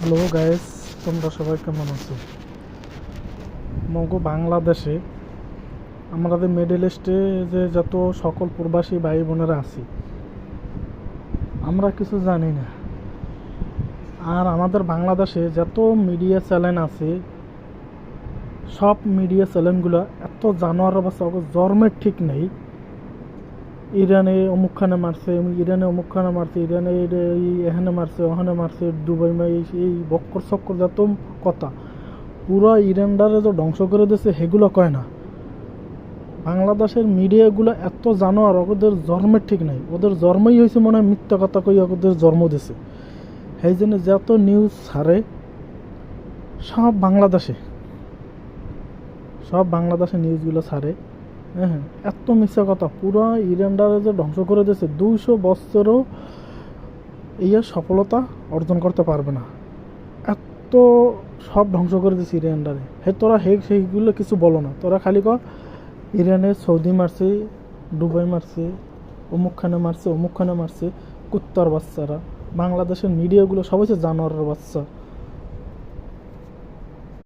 Hello guys, তোমরা সবাই কেমন আছো? মগো বাংলাদেশে আমাদের মিডল ইস্টে যে যত সকল প্রবাসী ভাই বোনেরা আছি, আমরা কিছু জানি না। আর আমাদের বাংলাদেশে যত মিডিয়া চ্যানেল আছে, সব মিডিয়া চ্যানেলগুলো এত জানোয়ার অবস্থা, জন্মের ঠিক নেই। ইরানে অমুকখানে মারছে, ইরানে অমুকখানে মারছে, ইরানে এখানে মারছে, ওখানে মারছে, দুবাই এই বক্কর চক্কর যত কথা, পুরো ইরানটারে যে ধ্বংস করে দিয়েছে সেগুলো কয় না। বাংলাদেশের মিডিয়াগুলো এত জানোয়ার, ওদের জন্মের ঠিক নাই। ওদের জন্মই হয়েছে মনে হয় মিথ্যা কথা কই ওদের জন্ম দিছে। সেই জন্য যত নিউজ ছাড়ে সব বাংলাদেশে নিউজগুলো ছাড়ে। হ্যাঁ, এত মিথ্যা কথা, পুরো ইরানটারে যে ধ্বংস করে দিয়েছে, 200 বছরও সফলতা অর্জন করতে পারবে না। এত সব ধ্বংস করে দিয়েছে ইরানটারে। তোরা সেইগুলো কিছু বলো না, তোরা খালি ইরানে সৌদি মারছে, দুবাই মারছে, অমুকখানে মারছে, কুত্তার বাচ্চারা। বাংলাদেশের মিডিয়াগুলো সব হচ্ছে জানোয়ারের বাচ্চা।